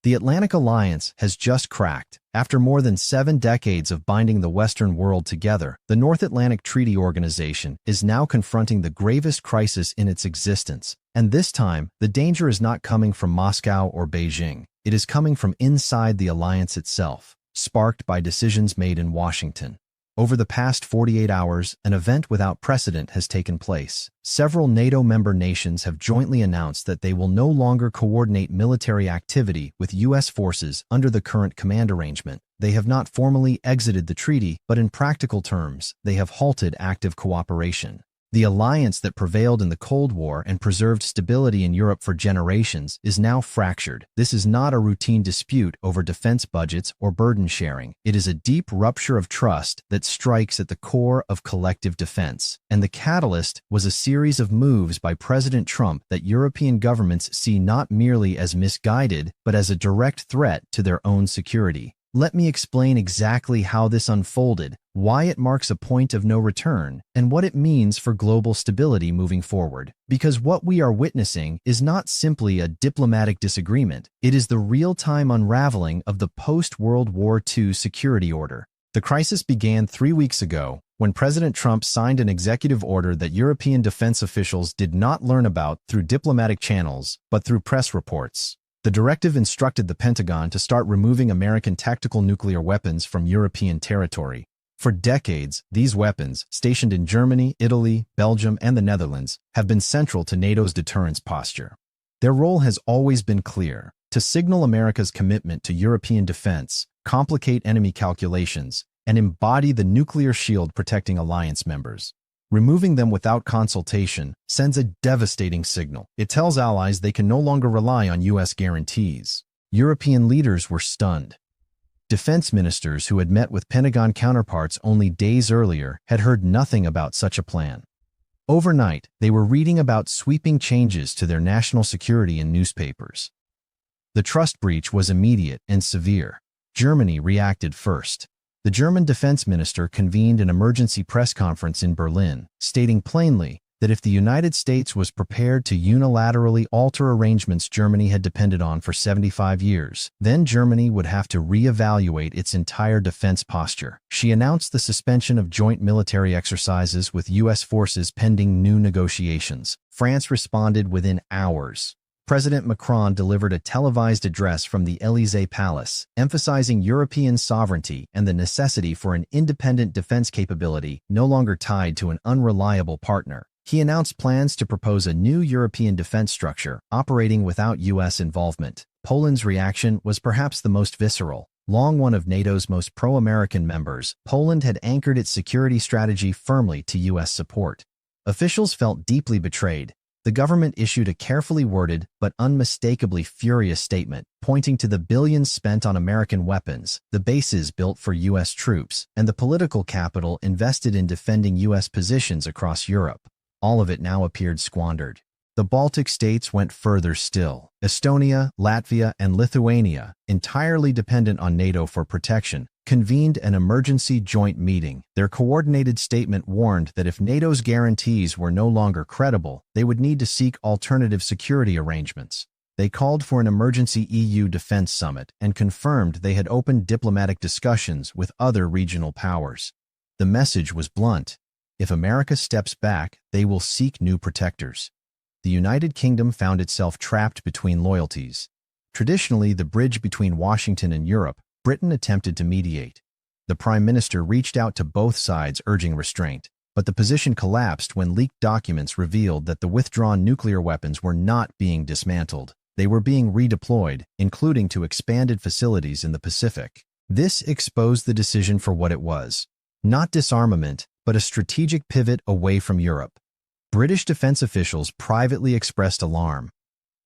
The Atlantic Alliance has just cracked. After more than 7 decades of binding the Western world together, the North Atlantic Treaty Organization is now confronting the gravest crisis in its existence. And this time, the danger is not coming from Moscow or Beijing. It is coming from inside the alliance itself, sparked by decisions made in Washington. Over the past 48 hours, an event without precedent has taken place. Several NATO member nations have jointly announced that they will no longer coordinate military activity with U.S. forces under the current command arrangement. They have not formally exited the treaty, but in practical terms, they have halted active cooperation. The alliance that prevailed in the Cold War and preserved stability in Europe for generations is now fractured. This is not a routine dispute over defense budgets or burden sharing. It is a deep rupture of trust that strikes at the core of collective defense. And the catalyst was a series of moves by President Trump that European governments see not merely as misguided, but as a direct threat to their own security. Let me explain exactly how this unfolded, why it marks a point of no return, and what it means for global stability moving forward. Because what we are witnessing is not simply a diplomatic disagreement, it is the real-time unraveling of the post-World War II security order. The crisis began 3 weeks ago, when President Trump signed an executive order that European defense officials did not learn about through diplomatic channels, but through press reports. The directive instructed the Pentagon to start removing American tactical nuclear weapons from European territory. For decades, these weapons, stationed in Germany, Italy, Belgium, and the Netherlands, have been central to NATO's deterrence posture. Their role has always been clear: to signal America's commitment to European defense, complicate enemy calculations, and embody the nuclear shield protecting alliance members. Removing them without consultation sends a devastating signal. It tells allies they can no longer rely on U.S. guarantees. European leaders were stunned. Defense ministers who had met with Pentagon counterparts only days earlier had heard nothing about such a plan. Overnight, they were reading about sweeping changes to their national security in newspapers. The trust breach was immediate and severe. Germany reacted first. The German defense minister convened an emergency press conference in Berlin, stating plainly that if the United States was prepared to unilaterally alter arrangements Germany had depended on for 75 years, then Germany would have to reevaluate its entire defense posture. She announced the suspension of joint military exercises with U.S. forces pending new negotiations. France responded within hours. President Macron delivered a televised address from the Élysée Palace, emphasizing European sovereignty and the necessity for an independent defense capability no longer tied to an unreliable partner. He announced plans to propose a new European defense structure operating without U.S. involvement. Poland's reaction was perhaps the most visceral. Long one of NATO's most pro-American members, Poland had anchored its security strategy firmly to U.S. support. Officials felt deeply betrayed. The government issued a carefully worded but unmistakably furious statement, pointing to the billions spent on American weapons, the bases built for U.S. troops, and the political capital invested in defending U.S. positions across Europe. All of it now appeared squandered. The Baltic states went further still. Estonia, Latvia, and Lithuania, entirely dependent on NATO for protection, convened an emergency joint meeting. Their coordinated statement warned that if NATO's guarantees were no longer credible, they would need to seek alternative security arrangements. They called for an emergency EU defense summit and confirmed they had opened diplomatic discussions with other regional powers. The message was blunt: if America steps back, they will seek new protectors. The United Kingdom found itself trapped between loyalties. Traditionally the bridge between Washington and Europe, Britain attempted to mediate. The Prime Minister reached out to both sides urging restraint, but the position collapsed when leaked documents revealed that the withdrawn nuclear weapons were not being dismantled. They were being redeployed, including to expanded facilities in the Pacific. This exposed the decision for what it was: not disarmament, but a strategic pivot away from Europe. British defense officials privately expressed alarm.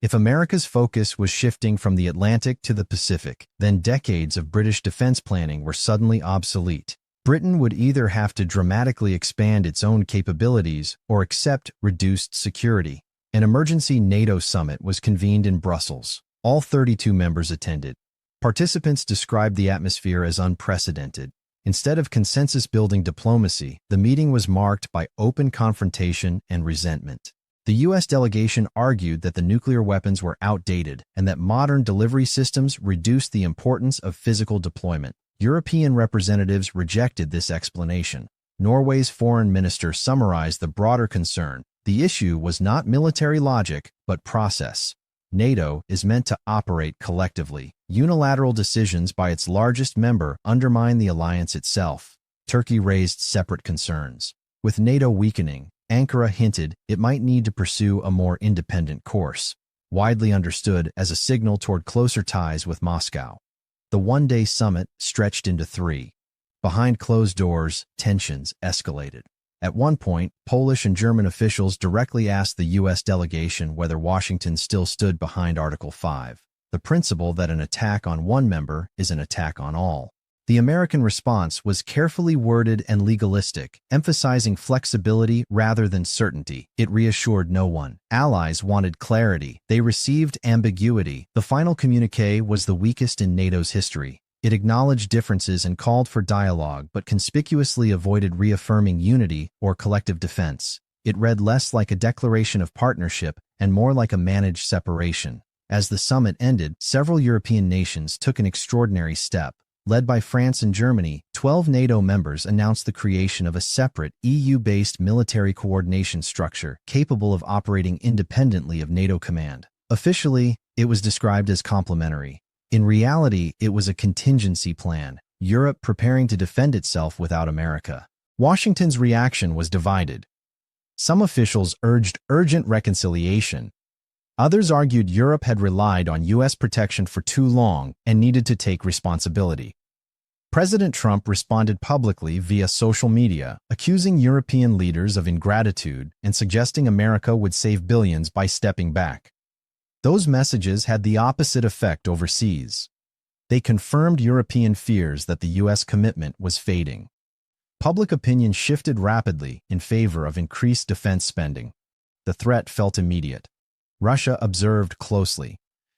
If America's focus was shifting from the Atlantic to the Pacific, then decades of British defense planning were suddenly obsolete. Britain would either have to dramatically expand its own capabilities or accept reduced security. An emergency NATO summit was convened in Brussels. All 32 members attended. Participants described the atmosphere as unprecedented. Instead of consensus-building diplomacy, the meeting was marked by open confrontation and resentment. The U.S. delegation argued that the nuclear weapons were outdated and that modern delivery systems reduced the importance of physical deployment. European representatives rejected this explanation. Norway's foreign minister summarized the broader concern. The issue was not military logic, but process. NATO is meant to operate collectively. Unilateral decisions by its largest member undermine the alliance itself. Turkey raised separate concerns. With NATO weakening, Ankara hinted it might need to pursue a more independent course, widely understood as a signal toward closer ties with Moscow. The one-day summit stretched into 3. Behind closed doors, tensions escalated. At one point, Polish and German officials directly asked the U.S. delegation whether Washington still stood behind Article 5, the principle that an attack on one member is an attack on all. The American response was carefully worded and legalistic, emphasizing flexibility rather than certainty. It reassured no one. Allies wanted clarity. They received ambiguity. The final communiqué was the weakest in NATO's history. It acknowledged differences and called for dialogue, but conspicuously avoided reaffirming unity or collective defense. It read less like a declaration of partnership and more like a managed separation. As the summit ended, several European nations took an extraordinary step. Led by France and Germany, 12 NATO members announced the creation of a separate, EU-based military coordination structure capable of operating independently of NATO command. Officially, it was described as complementary. In reality, it was a contingency plan, Europe preparing to defend itself without America. Washington's reaction was divided. Some officials urged urgent reconciliation. Others argued Europe had relied on U.S. protection for too long and needed to take responsibility. President Trump responded publicly via social media, accusing European leaders of ingratitude and suggesting America would save billions by stepping back. Those messages had the opposite effect overseas. They confirmed European fears that the U.S. commitment was fading. Public opinion shifted rapidly in favor of increased defense spending. The threat felt immediate. Russia observed closely.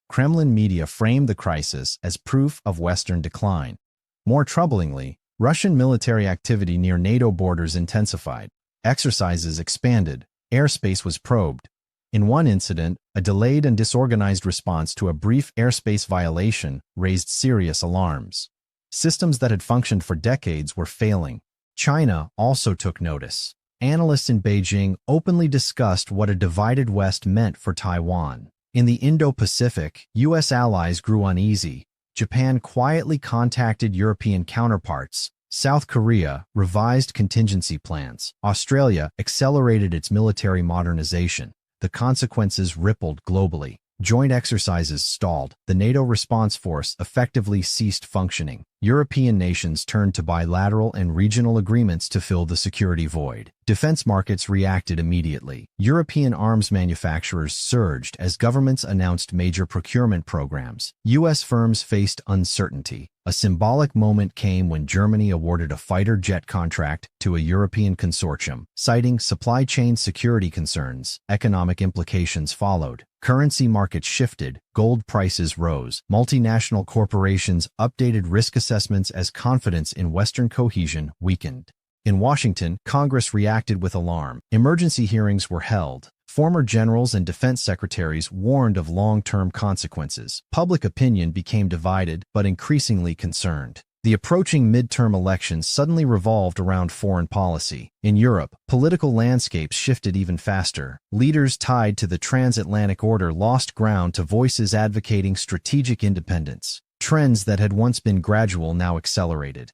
Kremlin media framed the crisis as proof of Western decline. More troublingly, Russian military activity near NATO borders intensified. Exercises expanded. Airspace was probed. In one incident, a delayed and disorganized response to a brief airspace violation raised serious alarms. Systems that had functioned for decades were failing. China also took notice. Analysts in Beijing openly discussed what a divided West meant for Taiwan. In the Indo-Pacific, U.S. allies grew uneasy. Japan quietly contacted European counterparts. South Korea revised contingency plans. Australia accelerated its military modernization. The consequences rippled globally. Joint exercises stalled. The NATO response force effectively ceased functioning. European nations turned to bilateral and regional agreements to fill the security void. Defense markets reacted immediately. European arms manufacturers surged as governments announced major procurement programs. U.S. firms faced uncertainty. A symbolic moment came when Germany awarded a fighter jet contract to a European consortium. Citing supply chain security concerns, economic implications followed. Currency markets shifted, gold prices rose. Multinational corporations updated risk assessments as confidence in Western cohesion weakened. In Washington, Congress reacted with alarm. Emergency hearings were held. Former generals and defense secretaries warned of long-term consequences. Public opinion became divided, but increasingly concerned. The approaching midterm elections suddenly revolved around foreign policy. In Europe, political landscapes shifted even faster. Leaders tied to the transatlantic order lost ground to voices advocating strategic independence. Trends that had once been gradual now accelerated.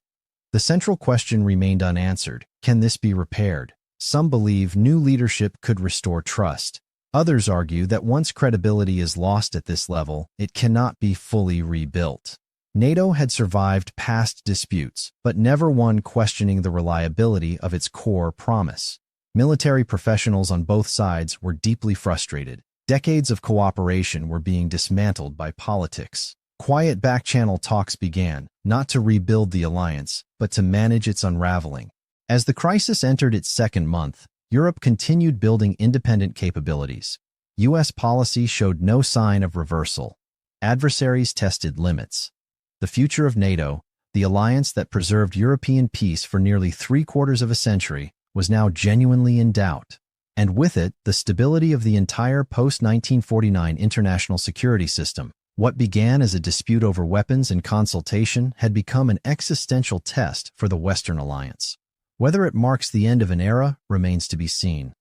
The central question remained unanswered. Can this be repaired? Some believe new leadership could restore trust. Others argue that once credibility is lost at this level, it cannot be fully rebuilt. NATO had survived past disputes, but never one questioning the reliability of its core promise. Military professionals on both sides were deeply frustrated. Decades of cooperation were being dismantled by politics. Quiet back-channel talks began, not to rebuild the alliance, but to manage its unraveling. As the crisis entered its second month, Europe continued building independent capabilities. U.S. policy showed no sign of reversal. Adversaries tested limits. The future of NATO, the alliance that preserved European peace for nearly 3/4 of a century, was now genuinely in doubt. and with it, the stability of the entire post-1949 international security system. What began as a dispute over weapons and consultation had become an existential test for the Western alliance. Whether it marks the end of an era remains to be seen.